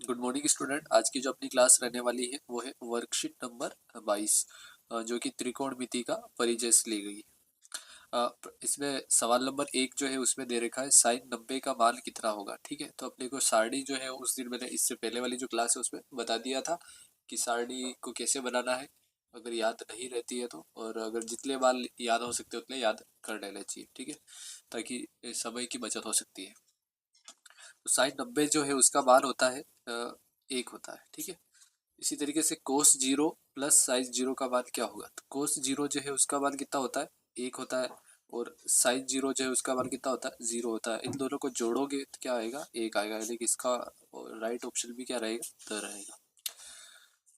Good morning student. आज की जो अपनी क्लास रहने वाली है वो है वर्कशीट नंबर 22 जो कि त्रिकोणमिति का परिचय से ली गई है। इसमें सवाल नंबर 1 जो है उसमें दे रखा है साइन 90 का मान कितना होगा। ठीक है, तो अपने को सारणी जो है उस दिन मैंने इससे पहले वाली जो क्लास है उसमें बता दिया था कि सारणी को कैसे बनाना है, अगर याद नहीं रहती है तो, और अगर जितने बार याद हो सकते उतने याद कर लेना चाहिए। ठीक है, ताकि समय की बचत हो सकती है। तो साइन 90 जो है उसका मान होता है 1 होता है। ठीक है, इसी तरीके से कोस 0 प्लस साइन 0 का मान क्या होगा। तो कोस 0 जो है उसका मान कितना होता है, 1 होता है, और साइन 0 जो है उसका मान कितना होता है, 0 होता है। इन दोनों को जोड़ोगे तो क्या आएगा, 1 आएगा, यानी कि इसका राइट ऑप्शन भी क्या रहेगा, द रहेगा।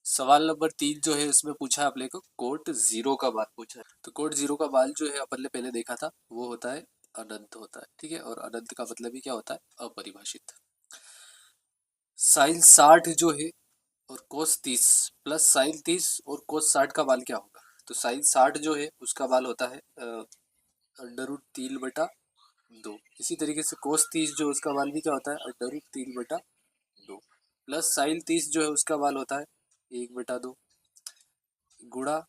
सवाल नंबर 3 जो है उसमें पूछा है अपने को कोट 0 का मान पूछा है। तो कोट 0 का मान जो है अपन ने पहले देखा था वो होता है अनंत होता है। ठीक है, और अनंत का मतलब ही क्या होता है, अपरिभाषित। साइन 60 जो है और कोस 30 प्लस साइन 30 और कोस 60 का मान क्या होगा। तो साइन 60 जो है उसका मान होता है अंडर रूट 3/2। इसी तरीके से कोस 30 जो उसका मान भी क्या होता है, अंडर रूट 3/2, प्लस साइन 30 जो है उसका मान होता है 1/2, गुणा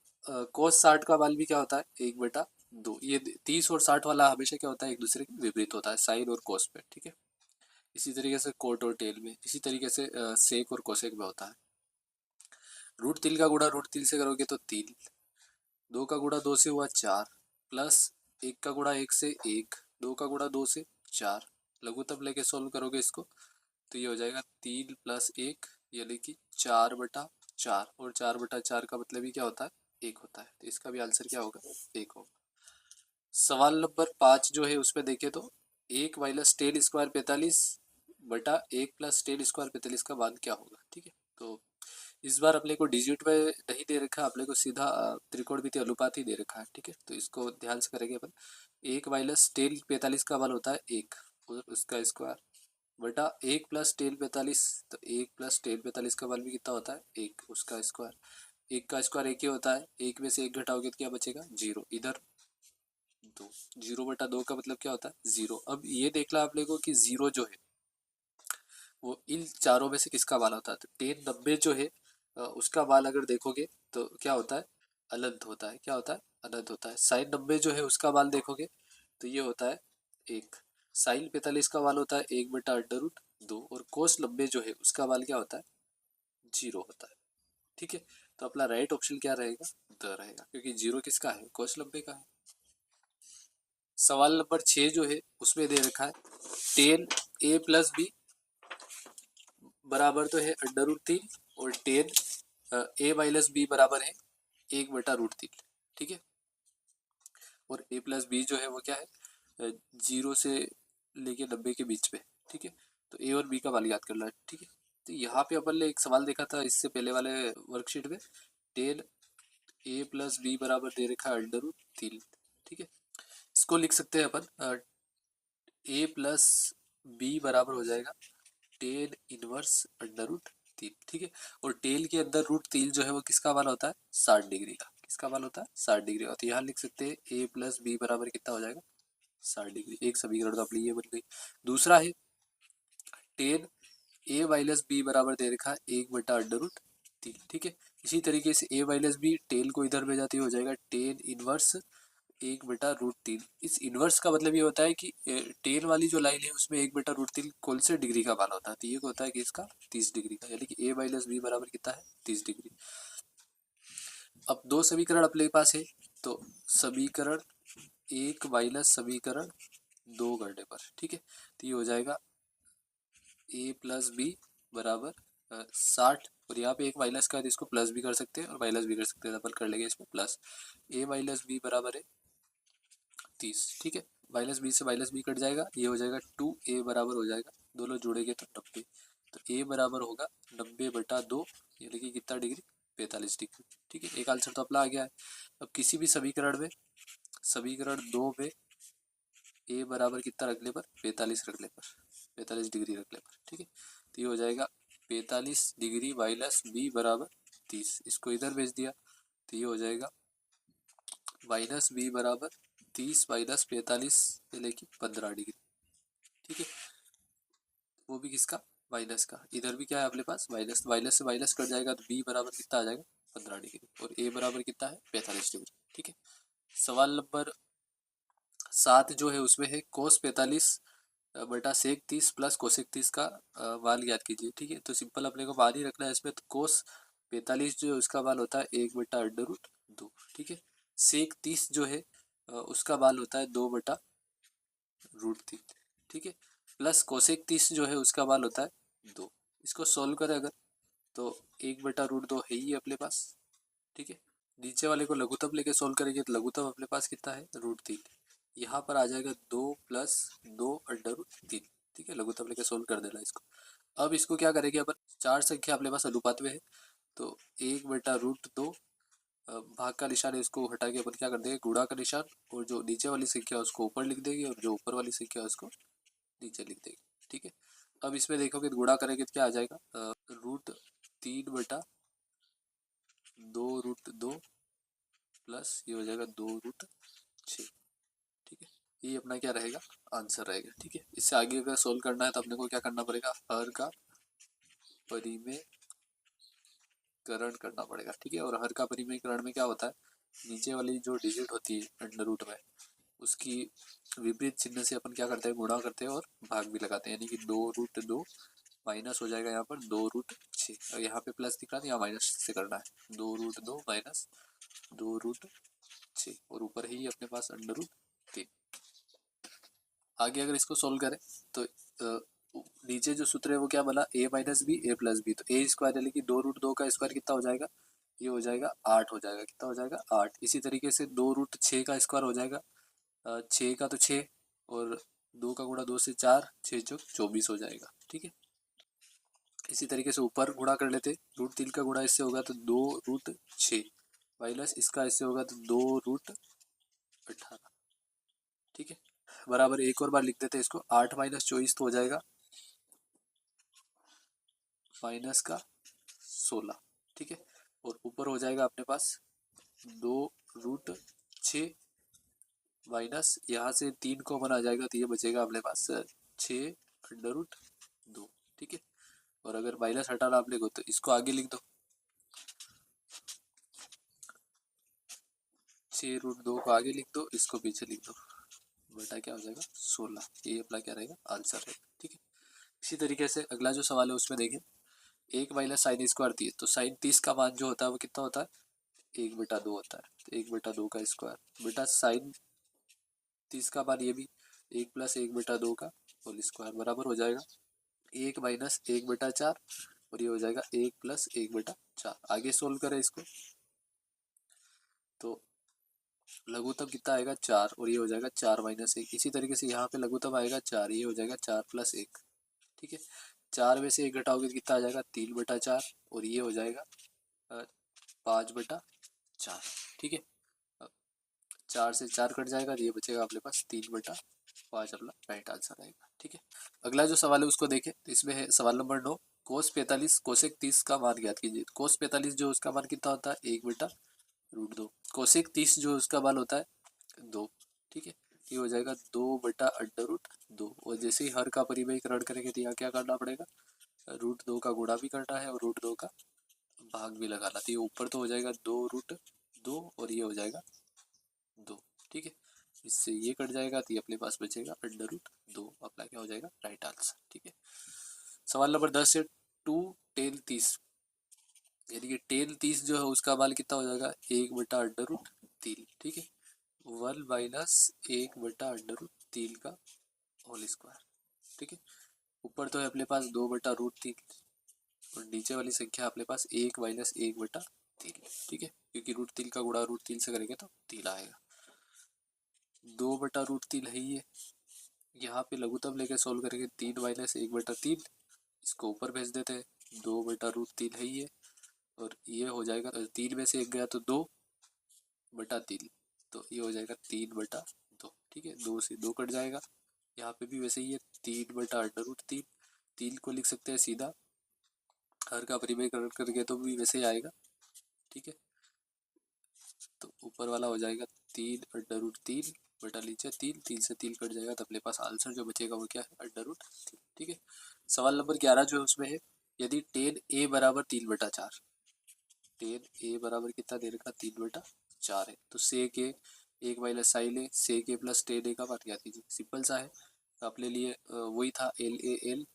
कोस 60 का मान भी क्या होता है 1/2। ये 30 और 60 वाला हमेशा क्या होता है, एक दूसरे के विपरीत होता है साइन और कोस में। ठीक है, इसी तरीके से कोट और टेल में, इसी तरीके से सेक और कोसेक में होता है। रूट 3 का गुणा रूट 3 से करोगे तो 3, 2 का गुणा 2 से हुआ 4, प्लस 1 का गुणा 1 से 1, 2 का गुणा 2 से 4। लघुत्तम लेके सोल्व करोगे इसको तो ये हो जाएगा 3 प्लस 1 यानी कि 4/4, और 4/4 का मतलब ही क्या होता है, 1 होता है। तो इसका भी आंसर क्या होगा, 1 होगा। सवाल नंबर 5 जो है उसमें देखें तो 1 minus ten square 45/1 plus ten square 45 का मान क्या होगा। ठीक है, तो इस बार अपने को डिजिट में नहीं दे रखा, अपने को सीधा त्रिकोणमिति अनुपात ही दे रखा है। ठीक है, तो इसको ध्यान से करेंगे अपन। 1 माइनस टेन 45 का मान होता है 1, और उसका स्क्वायर बटा 1 प्लस टेन 45, तो 1 प्लस टेन 45 का मान भी कितना होता है, 1, उसका स्क्वायर। 1 का स्क्वायर 1 ही होता है, 1 में से 1 घटाओगे तो क्या बचेगा, 0। इधर 2, 0/2 का मतलब क्या होता है, 0। अब ये देख ला अपने को कि 0 जो है वो इन चारों में से किसका मान होता है। तो टेन 90 जो है उसका मान अगर देखोगे तो क्या होता है, अनंत होता है। क्या होता है, अनंत होता है। साइन 90 जो है उसका मान देखोगे तो ये होता है 1। साइन 45 का मान होता है 1/√2, और कोस 90 जो है उसका मान क्या होता है, 0 होता है। ठीक है, तो अपना राइट ऑप्शन क्या रहेगा, द रहेगा, क्योंकि 0 किसका है, कोस 90 का है। सवाल नंबर 6 जो है उसमें दे रखा है टेन ए प्लस बी बराबर तो है अंडर रूट 3, और टेन ए माइनस बी बराबर है 1/√3। ठीक है, और ए प्लस बी जो है वो क्या है, 0 से लेके 90 के बीच में। ठीक है, तो ए और बी का मान याद करना है। ठीक है, तो यहाँ पे अपन ने एक सवाल देखा था इससे पहले वाले वर्कशीट में, टेन ए प्लस बी बराबर दे रखा है अंडर रूट 3। ठीक है, इसको लिख सकते हैं अपन, ए प्लस बी बराबर हो जाएगा टेन इनवर्स अंडर रूट 3। ठीक है, और टेल के अंदर रूट 3 जो है वो किसका मान होता है, 60 डिग्री का। किसका मान होता है, 60 डिग्री का। तो यहाँ लिख सकते हैं ए प्लस बी बराबर कितना हो जाएगा, 60 डिग्री। एक समीकरण तो अपनी ये बन गई। दूसरा है टेन ए माइनस बी बराबर दे रखा है 1/√3। ठीक है, इसी तरीके से ए माइनस बी टेल को इधर में जाते हो जाएगा टेन इनवर्स 1/√3। इस इनवर्स का मतलब ये होता है कि टेन वाली जो लाइन है उसमें 1/√3 कौन से डिग्री का मान होता है, तो ये होता है कि इसका 30 डिग्री का, यानी कि ए माइनस बी बराबर कितना है, 30 डिग्री। अब दो समीकरण अपने पास है, तो समीकरण 1 माइनस समीकरण 2 करने पर, ठीक है, तो ये हो जाएगा ए प्लस बी बराबर 60, और यहाँ पे एक माइनस का है तो इसको प्लस भी कर सकते हैं और माइनस भी कर सकते हैं, अपन कर लेंगे इसमें प्लस। ए माइनस बी बराबर है 30। ठीक है, माइनस बी से माइनस बी कट जाएगा, ये हो जाएगा 2a बराबर हो जाएगा, दोनों जोड़ेंगे तो 90। तो a बराबर होगा 90/2, यानी कि कितना डिग्री, 45 डिग्री। ठीक है, एक आंसर तो अपना आ गया है। अब किसी भी समीकरण में, समीकरण 2 में a बराबर कितना रखने पर, 45 रखने पर, 45 डिग्री रखने पर। ठीक है, तो ये हो जाएगा 45 डिग्री माइनस बी बराबर 30। इसको इधर भेज दिया तो ये हो जाएगा माइनस बी बराबर 30 माइनस 45 यानी कि 15 डिग्री। ठीक है, वो भी किसका, माइनस का, इधर भी क्या है अपने पास माइनस, माइनस से माइनस कट जाएगा तो बी बराबर कितना आ जाएगा 15 डिग्री, और ए बराबर कितना है 45 डिग्री। ठीक है, सवाल नंबर 7 जो है उसमें है कोस 45 बटा सेक 30 प्लस कोसेक 30 का मान ज्ञात कीजिए। ठीक है, तो सिंपल अपने को मान ही रखना है इसमें, तो कोस 45 जो है उसका मान होता है 1/√2। ठीक है, सेक 30 जो है उसका मान होता है 2/√3। ठीक है, प्लस कोसेक 30 जो है उसका मान होता है 2। इसको सोल्व करें अगर तो 1/√2 है ही अपने पास। ठीक है, नीचे वाले को लघुत्तम लेके सोल्व करेंगे तो लघुत्तम अपने पास कितना है √3। यहाँ पर आ जाएगा 2 प्लस 2/√3। ठीक है, लघुत्तम लेके सोल्व कर देना इसको। अब इसको क्या करेंगे अपन, चार संख्या अपने पास अनुपात में है तो 1/√2 भाग का निशान है इसको हटा के अपन क्या कर देंगे गुणा का निशान, और जो नीचे वाली संख्या है उसको ऊपर लिख देंगे और जो ऊपर वाली संख्या है उसको नीचे लिख देंगे। ठीक है, अब इसमें देखोगे तो गुणा करेंगे तो क्या आ जाएगा √3/2√2 प्लस ये हो जाएगा 2√6। ठीक है, ये अपना क्या रहेगा आंसर रहेगा। ठीक है, इससे आगे अगर सोल्व करना है तो अपने को क्या करना पड़ेगा, हर का परिमेयकरण करना पड़ेगा। ठीक है, और हर का परिमेयकरण में क्या होता है, नीचे वाली जो डिजिट होती है अंडर रूट में उसकी विपरीत चिन्ह से अपन क्या करते हैं गुणा करते हैं और भाग भी लगाते हैं, यानी कि 2√2 माइनस हो जाएगा यहाँ पर 2√6, और यहाँ पे प्लस दिख रहा था यहाँ माइनस से करना है 2√2 माइनस 2√6, और ऊपर ही अपने पास अंडर रूट 3। आगे अगर इसको सोल्व करें तो नीचे जो सूत्र है वो क्या बना a-b a+b, तो a² यानी कि 2√2 का स्क्वायर कितना हो जाएगा, ये हो जाएगा 8 हो जाएगा, कितना हो जाएगा 8। इसी तरीके से 2√6 का स्क्वायर हो जाएगा 6 का तो 6, और 2 का गुणा 2 से 4, 6 चौक 24 हो जाएगा। ठीक है, इसी तरीके से ऊपर गुणा कर लेते, √3 का गुणा इससे होगा तो 2√6 माइनस इसका इससे होगा तो 2√18। ठीक है, बराबर एक और बार लिख देते हैं इसको, 8 माइनस 24 तो हो जाएगा माइनस का 16। ठीक है, और ऊपर हो जाएगा अपने पास 2√6 माइनस यहाँ से 3 कॉमन आ जाएगा तो ये बचेगा अपने पास 6/√2। ठीक है, और अगर माइनस हटाना आप लिखो तो इसको आगे लिख दो, 6√2 को आगे लिख दो, इसको पीछे लिख दो, बटा क्या हो जाएगा 16। ये अपना क्या रहेगा आंसर रहेगा। ठीक है, इसी तरीके से अगला जो सवाल है उसमें देखें, 1 माइनस साइन स्क्वायर 30, तो साइन 30 का मान जो होता है वो कितना होता है 1/2 होता है, तो 1/2 का स्क्वायर बेटा साइन 30 का मान ये भी 1 प्लस 1/2 का होल स्क्वायर बराबर हो जाएगा 1 माइनस 1/4, और ये हो जाएगा 1 प्लस 1/4। आगे सोल्व करें इसको तो लघुत्तम कितना आएगा 4, और ये हो जाएगा 4 माइनस 1। इसी तरीके से यहाँ पे लघुत्तम आएगा 4, ये हो जाएगा 4 प्लस 1। ठीक है, 4 में से 1 घटाओगे तो कितना आ जाएगा 3/4, और ये हो जाएगा 5/4। ठीक है, 4 से 4 कट जाएगा तो ये बचेगा अपने पास 3/5 अपना राइट आंसर आएगा। ठीक है, अगला जो सवाल है उसको देखें, तो इसमें है सवाल नंबर 9, कोस 45 कोसेक 30 का मान ज्ञात कीजिए। कोस 45 जो उसका मान कितना होता है 1/√2, कोसेक 30 जो उसका मान होता है 2। ठीक है, ये हो जाएगा 2/√2, और जैसे ही हर का परिमेयकरण करेंगे तो यहाँ क्या करना पड़ेगा √2 का गुणा भी करना है और √2 का भाग भी लगाना, तो ये ऊपर तो हो जाएगा 2√2 और ये हो जाएगा 2। ठीक है, इससे ये कट जाएगा तो ये अपने पास बचेगा अंडर रूट 2, अपना क्या हो जाएगा राइट आंसर। ठीक है, सवाल नंबर 10 से 2 टेन 30, यानी कि टेन 30 जो है उसका मान कितना हो जाएगा 1/√3। ठीक है, 1 माइनस 1/√3 का होल स्क्वायर। ठीक है, ऊपर तो है अपने पास 2/√3 और नीचे वाली संख्या अपने पास 1 माइनस 1/3। ठीक है, क्योंकि √3 का गुणा √3 से करेंगे तो 3 आएगा, 2/√3 है ही है। यहाँ पे लघुत्तम लेके सोल्व करेंगे 3 माइनस 1/3, इसको ऊपर भेज देते हैं 2/√3 है ही है, और ये हो जाएगा 3 में से 1 गया तो 2/3, तो ये हो जाएगा 3/2। ठीक है, 2 से 2 कट जाएगा, यहाँ पे भी वैसे ही है 3/√3, 3 को लिख सकते हैं सीधा, हर का परिमेयकरण करके तो भी वैसे ही आएगा। ठीक है, तो ऊपर वाला हो जाएगा 3/3 बटा नीचे 3, 3 से 3 कट जाएगा तो अपने पास आंसर जो बचेगा वो क्या है, अंडर रूट 3। ठीक है। सवाल नंबर 11 जो है उसमें है यदि टेन ए बराबर 3/4, टेन ए बराबर कितना दे रखा, 3/4 है, तो सेक ए, एक माइनस साइन ए, सेक ए प्लस टेन ए का मान ज्ञात कीजिए। सिंपल सा है, तो अपने लिए वही था, एल ए एल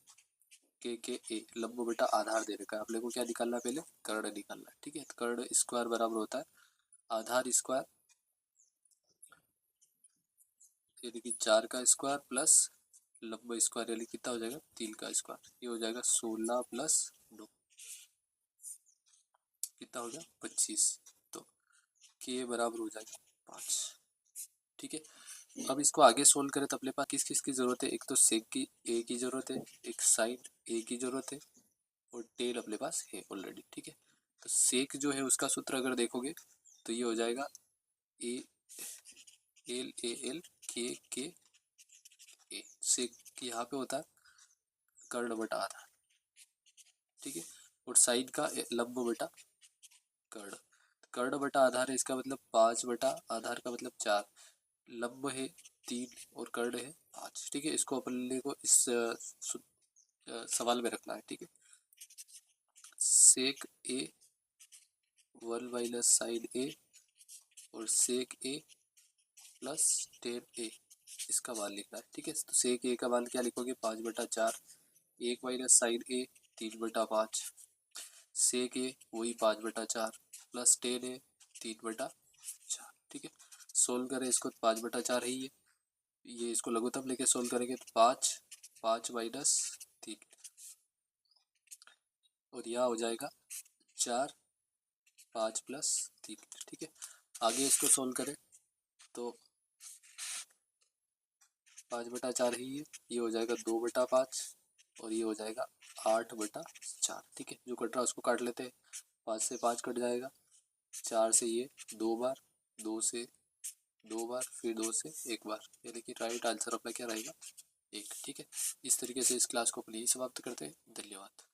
के ए, लंब बटा आधार दे रखा है, अपने को क्या निकालना है, पहले कर्ण निकालना है। ठीक है, तो कर्ण स्क्वायर बराबर होता है आधार स्क्वायर यानी कि 4 का स्क्वायर प्लस लंब स्क्वायर यानी कितना हो जाएगा, 3 का स्क्वायर, ये हो जाएगा 16 प्लस 9, कितना हो गया 25, तो के बराबर हो जाएगा 5। ठीक है, अब इसको आगे सोल्व करें तो अपने पास किस किस की जरूरत है, एक तो सेक की ए की जरूरत है, एक साइन ए की जरूरत है, और टेन अपने पास है ऑलरेडी। ठीक है, तो सेक जो है उसका सूत्र अगर देखोगे तो ये हो जाएगा ए एल ए एल के ए, सेक यहाँ पे होता है कर्ण बटा आधार। ठीक है, और साइन का लंब बटा कर्ण, कर्ण बटा आधार है, इसका मतलब 5 बटा आधार का मतलब 4, लंब है 3 और कर्ण है 5। ठीक है, इसको अपन को इस सवाल में रखना है। ठीक है, सेक ए 1 माइनस साइन ए और सेक ए प्लस टेन ए, इसका मान लिखना है। ठीक है, तो सेक ए का मान क्या लिखोगे, 5/4, 1 माइनस साइन ए 3/5, सेक ए वही 5/4 प्लस टेन ए 3/4। ठीक है, सोल्व करें इसको, 5/4 है ये इसको लघुत्तम लेके सोल्व करेंगे तो 5, 5 माइनस 3 और यहाँ हो जाएगा 4, 5 प्लस 3। ठीक है, आगे इसको सोल्व करें तो 5/4 ही है, ये हो जाएगा 2/5 और ये हो जाएगा 8/4। ठीक है, जो कट रहा है उसको काट लेते हैं, 5 से 5 कट जाएगा, 4 से ये 2 बार, 2 से 2 बार, फिर 2 से 1 बार, यानी कि राइट आंसर अपना क्या रहेगा, 1। ठीक है, इस तरीके से इस क्लास को अपने ही समाप्त करते हैं। धन्यवाद।